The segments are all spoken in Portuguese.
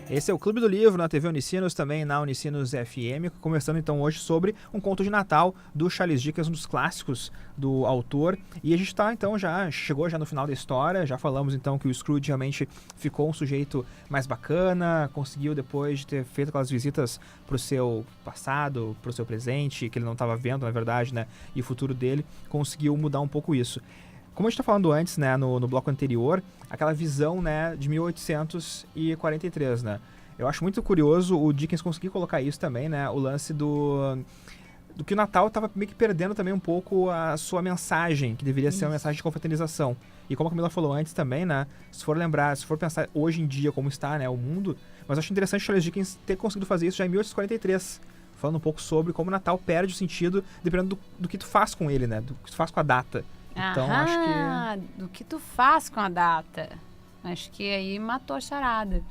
Esse é o Clube do Livro na TV Unicinos, também na Unicinos FM, conversando então hoje sobre um conto de Natal do Charles Dickens, um dos clássicos do autor. E a gente está então chegou no final da história, já falamos então que o Scrooge realmente ficou um sujeito mais bacana, conseguiu depois de ter feito aquelas visitas para o seu passado, para o seu presente, que ele não estava vendo na verdade, né, e o futuro dele, conseguiu mudar um pouco isso. Como a gente está falando antes, né, no bloco anterior, aquela visão, né, de 1843, né? Eu acho muito curioso o Dickens conseguir colocar isso também, né? O lance do que o Natal estava meio que perdendo também um pouco a sua mensagem, que deveria ser uma mensagem de confraternização. E como a Camila falou antes também, né? Se for pensar hoje em dia como está, né, o mundo, mas eu acho interessante o Charles Dickens ter conseguido fazer isso já em 1843. Falando um pouco sobre como o Natal perde o sentido dependendo do que tu faz com ele, né? Do que tu faz com a data. Então, acho que... do que tu faz com a data. Acho que aí matou a charada.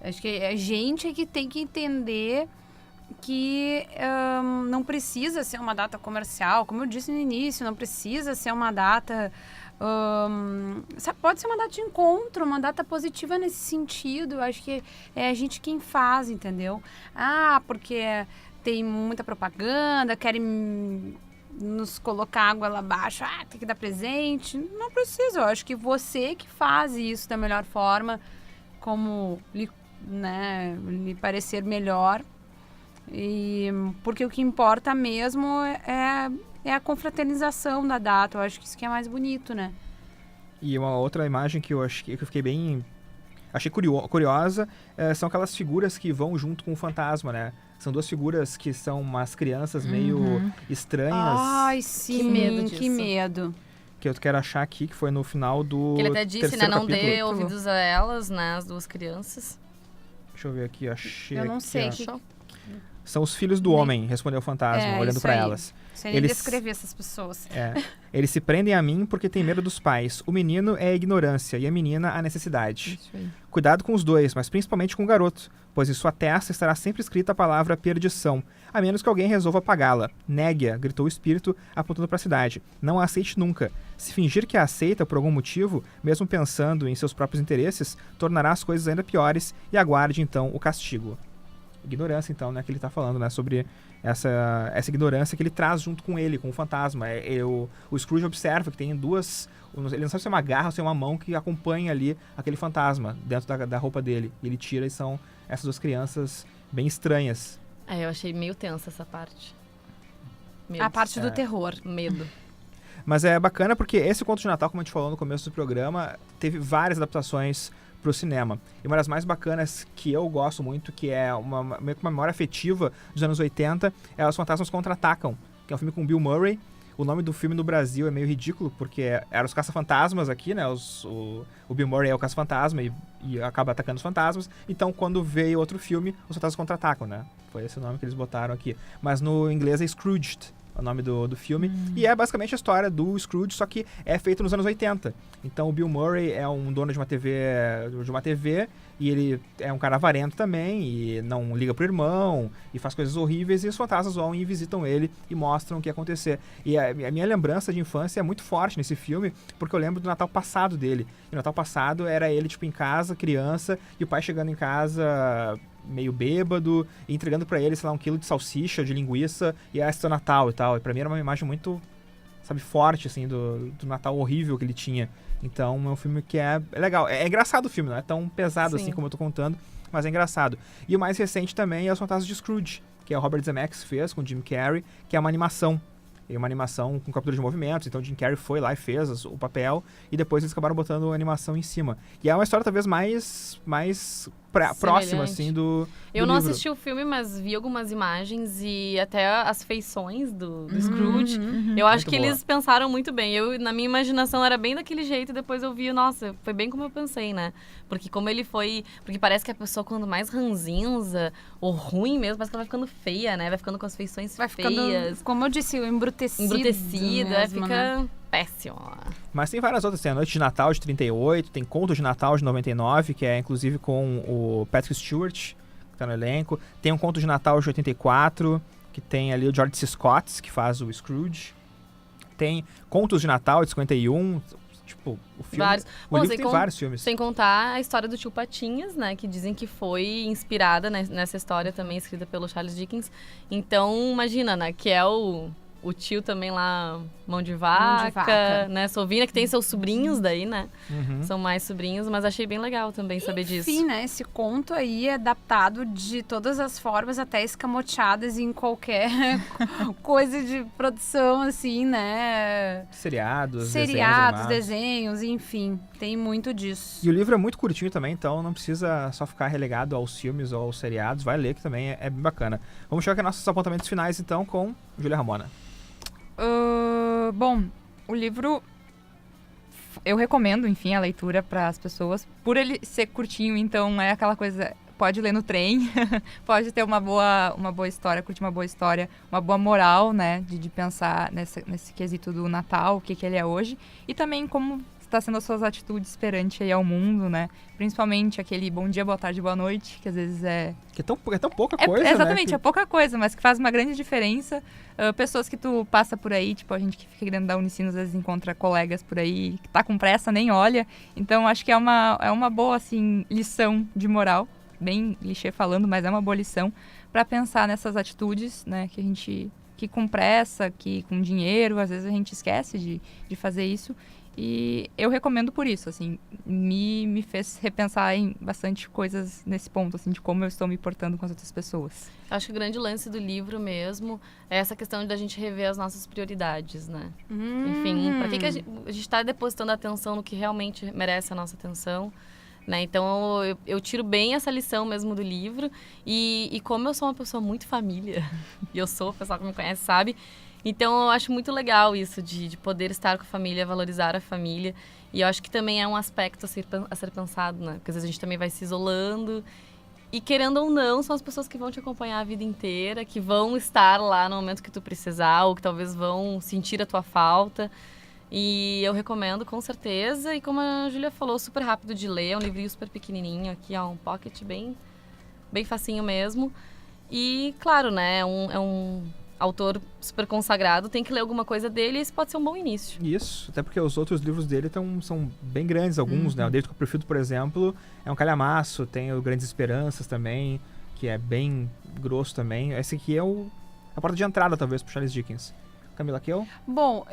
Acho que a gente é que tem que entender que não precisa ser uma data comercial. Como eu disse no início, não precisa ser uma data... pode ser uma data de encontro, uma data positiva nesse sentido. Acho que é a gente quem faz, entendeu? Porque tem muita propaganda, querem... nos colocar água lá abaixo, tem que dar presente. Não precisa, eu acho que você que faz isso da melhor forma, como lhe parecer melhor. E porque o que importa mesmo é a confraternização da data. Eu acho que isso que é mais bonito, né? E uma outra imagem que eu fiquei bem... achei curiosa, são aquelas figuras que vão junto com o fantasma, né? São duas figuras que são umas crianças meio estranhas. Ai, sim, que medo disso. Que medo. Que eu quero achar aqui, que foi no final do que ele até disse, né? Não dê ouvidos a elas, né? As duas crianças. Deixa eu ver aqui, achei. Eu não sei. São os filhos do homem, respondeu o fantasma, olhando para elas. Sem nem descrever essas pessoas. Eles se prendem a mim porque têm medo dos pais. O menino é a ignorância e a menina a necessidade. Cuidado com os dois, mas principalmente com o garoto, pois em sua testa estará sempre escrita a palavra perdição, a menos que alguém resolva apagá-la. Negue-a, gritou o espírito, apontando para a cidade. Não a aceite nunca. Se fingir que a aceita por algum motivo, mesmo pensando em seus próprios interesses, tornará as coisas ainda piores e aguarde então o castigo. Ignorância, então, né, que ele está falando, né, sobre essa ignorância que ele traz junto com ele, com o fantasma. O Scrooge observa que tem duas... Ele não sabe se é uma garra ou se é uma mão que acompanha ali aquele fantasma dentro da roupa dele. E ele tira e são essas duas crianças bem estranhas. Eu achei meio tensa essa parte. A parte do terror. Medo. Mas é bacana porque esse conto de Natal, como a gente falou no começo do programa, teve várias adaptações pro cinema. E uma das mais bacanas que eu gosto muito, que é meio que uma memória afetiva dos anos 80, é Os Fantasmas Contra-Atacam, que é um filme com Bill Murray. O nome do filme no Brasil é meio ridículo, porque eram os caça-fantasmas aqui, né? O Bill Murray é o caça-fantasma e acaba atacando os fantasmas. Então, quando veio outro filme, Os Fantasmas Contra-Atacam, né? Foi esse o nome que eles botaram aqui. Mas no inglês é Scrooged, o nome do filme. E é basicamente a história do Scrooge, só que é feito nos anos 80. Então o Bill Murray é um dono de uma TV, e ele é um cara avarento também, e não liga pro irmão, e faz coisas horríveis, e os fantasmas vão e visitam ele e mostram o que ia acontecer. E a minha lembrança de infância é muito forte nesse filme, porque eu lembro do Natal passado dele. E o Natal passado era ele, tipo, em casa, criança, e o pai chegando em casa... meio bêbado, e entregando pra ele, sei lá, 1 quilo de salsicha, de linguiça, e esse é o Natal e tal. E pra mim era uma imagem muito, sabe, forte, assim, do Natal horrível que ele tinha. Então é um filme que é legal. É engraçado o filme, não é tão pesado assim como eu tô contando, mas é engraçado. E o mais recente também é Os Fantasmas de Scrooge, que é o Robert Zemeckis fez com o Jim Carrey, que é uma animação. É uma animação com captura de movimentos, então o Jim Carrey foi lá e fez o papel, e depois eles acabaram botando a animação em cima. E é uma história talvez mais próxima, assim, do Eu não livro. assisti o filme, mas vi algumas imagens e até as feições do Scrooge. Eu acho muito que boa. eles pensaram muito bem. Na minha imaginação era bem daquele jeito, e depois eu vi, nossa, foi bem como eu pensei, né? Porque como ele foi... Porque parece que a pessoa, quando mais ranzinza, ou ruim mesmo, parece que ela vai ficando feia, né? Vai ficando com as feições feias. Ficando, como eu disse, embrutecida, mesmo, fica... né? Péssimo. Mas tem várias outras, tem a Noite de Natal de 38, tem Contos de Natal de 99, que é inclusive com o Patrick Stewart, que tá no elenco. Tem um Conto de Natal de 84, que tem ali o George C. Scott, que faz o Scrooge. Tem Contos de Natal de 51, Tipo, o filme... Vários. O Bom, livro tem vários filmes. Sem contar a história do tio Patinhas, né? Que dizem que foi inspirada nessa história também, escrita pelo Charles Dickens. Então, imagina, né? Que é o tio também lá, mão de vaca, né? Sovina, que tem seus sobrinhos daí, né? São mais sobrinhos, mas achei bem legal também saber disso. Enfim, né? Esse conto aí é adaptado de todas as formas, até escamoteadas em qualquer coisa de produção, assim, né? Seriados, desenhos, enfim. Tem muito disso. E o livro é muito curtinho também, então não precisa só ficar relegado aos filmes ou aos seriados. Vai ler, que também é bem bacana. Vamos chegar aqui aos nossos apontamentos finais, então, com Júlia Ramona. Bom, o livro eu recomendo, enfim, a leitura para as pessoas. Por ele ser curtinho, então é aquela coisa, pode ler no trem, pode ter uma boa história, curtir uma boa história, uma boa moral, né, de pensar nesse quesito do Natal, o que ele é hoje, e também como está sendo as suas atitudes perante aí ao mundo, né? Principalmente aquele bom dia, boa tarde, boa noite, que às vezes é... Que é tão pouca coisa, exatamente, né? é pouca coisa, mas que faz uma grande diferença. Pessoas que tu passa por aí, tipo, a gente que fica dentro da Unicinos, às vezes encontra colegas por aí que tá com pressa, nem olha. Então, acho que é uma boa, assim, lição de moral. Bem clichê falando, mas é uma boa lição para pensar nessas atitudes, né? Que a gente... Que com pressa, que com dinheiro, às vezes a gente esquece de fazer isso. E eu recomendo por isso, assim, me fez repensar em bastante coisas nesse ponto, assim, de como eu estou me portando com as outras pessoas. Acho que o grande lance do livro mesmo é essa questão da gente rever as nossas prioridades, né? Enfim, para que a gente está depositando atenção no que realmente merece a nossa atenção, né? Então, eu tiro bem essa lição mesmo do livro. E como eu sou uma pessoa muito família, e o pessoal que me conhece sabe... Então, eu acho muito legal isso de poder estar com a família, valorizar a família. E eu acho que também é um aspecto a ser pensado, né? Porque às vezes a gente também vai se isolando. E querendo ou não, são as pessoas que vão te acompanhar a vida inteira, que vão estar lá no momento que tu precisar, ou que talvez vão sentir a tua falta. E eu recomendo, com certeza. E como a Júlia falou, super rápido de ler. É um livrinho super pequenininho aqui, ó, um pocket bem facinho mesmo. E, claro, né? É um autor super consagrado, tem que ler alguma coisa dele e esse pode ser um bom início. Isso, até porque os outros livros dele são bem grandes, alguns, né? O David Copperfield, por exemplo, é um calhamaço, tem o Grandes Esperanças também, que é bem grosso também. Esse aqui é a porta de entrada, talvez, pro Charles Dickens. Camila, aqui eu? Bom,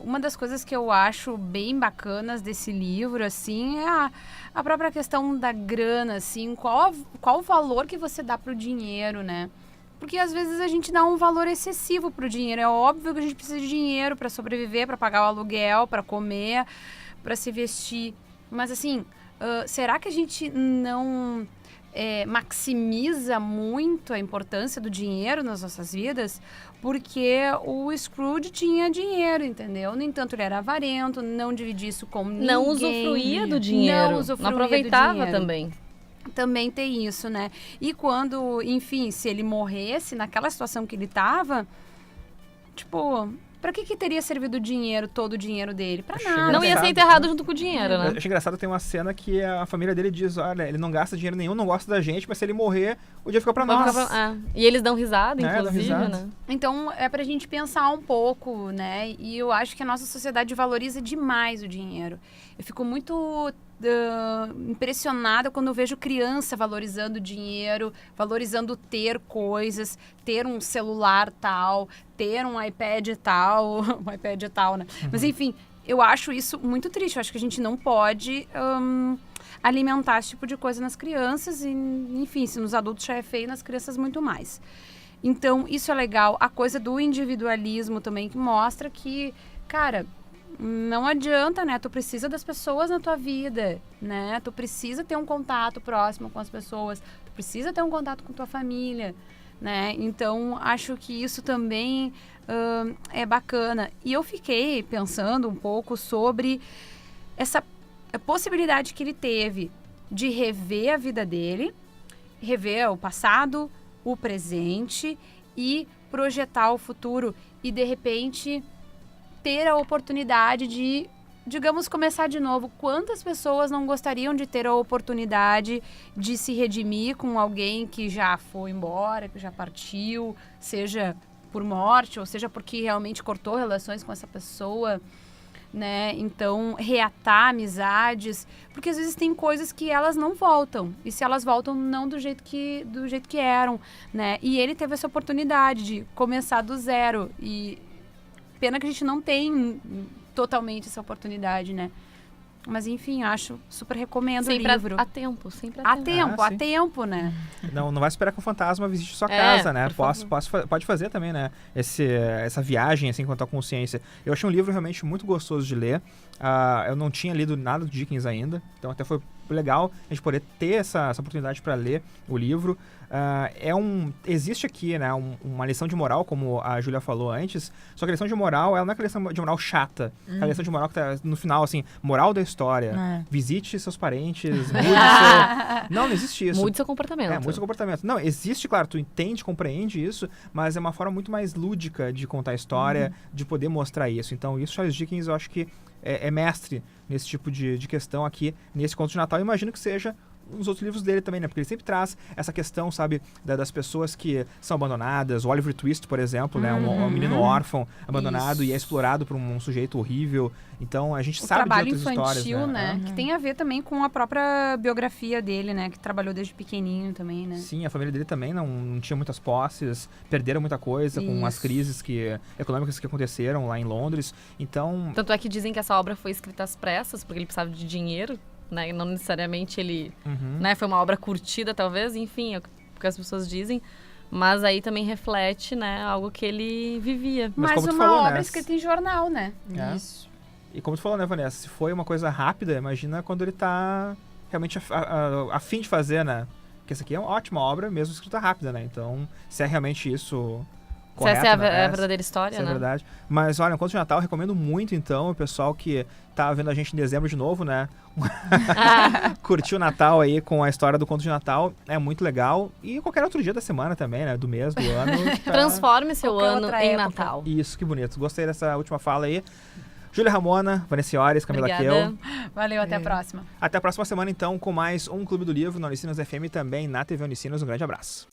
uma das coisas que eu acho bem bacanas desse livro, assim, é a própria questão da grana, assim, qual o valor que você dá pro dinheiro, né? Porque às vezes a gente dá um valor excessivo pro dinheiro. É óbvio que a gente precisa de dinheiro para sobreviver, para pagar o aluguel, para comer, para se vestir. Mas assim, será que a gente não maximiza muito a importância do dinheiro nas nossas vidas? Porque o Scrooge tinha dinheiro, entendeu? No entanto, ele era avarento, não dividia isso com ninguém. Não usufruía do dinheiro. Não aproveitava também. Também tem isso, né? E quando, enfim, se ele morresse naquela situação que ele tava, tipo, pra que teria servido o dinheiro, todo o dinheiro dele? Pra nada. Não ia ser enterrado junto com o dinheiro, né? Eu achei engraçado, tem uma cena que a família dele diz, olha, ele não gasta dinheiro nenhum, não gosta da gente, mas se ele morrer, o dia fica pra nós. E eles dão risada, inclusive, dão risada. né? Então, é pra gente pensar um pouco, né? E eu acho que a nossa sociedade valoriza demais o dinheiro. Eu fico muito impressionada quando eu vejo criança valorizando dinheiro, valorizando ter coisas, ter um celular tal, ter um iPad tal, um iPad tal, né? Mas enfim, eu acho isso muito triste. Eu acho que a gente não pode alimentar esse tipo de coisa nas crianças e, enfim, se nos adultos já é feio, nas crianças muito mais. Então, isso é legal. A coisa do individualismo também, que mostra que, cara, não adianta, né? Tu precisa das pessoas na tua vida, né? Tu precisa ter um contato próximo com as pessoas. Tu precisa ter um contato com tua família, né? Então, acho que isso também é bacana. E eu fiquei pensando um pouco sobre essa possibilidade que ele teve de rever a vida dele, rever o passado, o presente e projetar o futuro. E, de repente, ter a oportunidade de, digamos, começar de novo. Quantas pessoas não gostariam de ter a oportunidade de se redimir com alguém que já foi embora, que já partiu, seja por morte ou seja porque realmente cortou relações com essa pessoa? né? Então, reatar amizades, porque às vezes tem coisas que elas não voltam, e se elas voltam, não do jeito que eram, né? E ele teve essa oportunidade de começar do zero, e pena que a gente não tem totalmente essa oportunidade, né? Mas enfim, super recomendo o livro. A tempo, sempre Há tempo, Ah, há sim. tempo, né? Não vai esperar que o fantasma visite sua casa, né? por favor. Pode fazer também, né? Essa viagem, assim, quanto à consciência. Eu achei um livro realmente muito gostoso de ler. Eu não tinha lido nada do Dickens ainda, então até foi legal a gente poder ter essa oportunidade para ler o livro. Existe aqui, né, uma lição de moral, como a Júlia falou antes, só que a lição de moral, ela não é aquela lição de moral chata. É a lição de moral que tá no final, assim, moral da história. Visite seus parentes, mude seu... Não existe isso. Mude seu comportamento. Mude seu comportamento. Não, existe, claro, tu entende, compreende isso, mas é uma forma muito mais lúdica de contar a história, de poder mostrar isso. Então, isso Charles Dickens, eu acho que é mestre nesse tipo de questão aqui, nesse conto de Natal. Eu imagino que seja nos outros livros dele também, né? Porque ele sempre traz essa questão, sabe, das pessoas que são abandonadas. O Oliver Twist, por exemplo, né? Um menino órfão abandonado e é explorado por um sujeito horrível. Então, a gente sabe de trabalho outras infantil, histórias, né? Que tem a ver também com a própria biografia dele, né? Que trabalhou desde pequenininho também, né? Sim, a família dele também não tinha muitas posses, perderam muita coisa com as crises econômicas que aconteceram lá em Londres. Então... Tanto é que dizem que essa obra foi escrita às pressas, porque ele precisava de dinheiro, né? Não necessariamente ele... Né? Foi uma obra curtida, talvez, enfim, é o que as pessoas dizem. Mas aí também reflete, né? Algo que ele vivia. Mas Mais como tu uma falou, obra né? escrita em jornal, né? Isso. E como tu falou, né, Vanessa? Se foi uma coisa rápida, imagina quando ele tá realmente a fim de fazer, né? Porque essa aqui é uma ótima obra, mesmo escrita rápida, né? Então, se é realmente isso correto, Se essa é né? a verdadeira história, Isso é né? verdade. Mas olha, um conto de Natal eu recomendo muito, então, o pessoal que tá vendo a gente em dezembro de novo, né? Curtir o Natal aí com a história do conto de Natal é muito legal. E qualquer outro dia da semana também, né? Do mês, do ano. Tá... Transforme seu Qualquer ano outra em época. Natal. Isso, que bonito. Gostei dessa última fala aí. Júlia Ramona, Vanessa Iores, Camila Obrigada. Keu. Valeu, até a próxima. Até a próxima semana, então, com mais um Clube do Livro na Unicinos FM e também na TV Unicinos. Um grande abraço.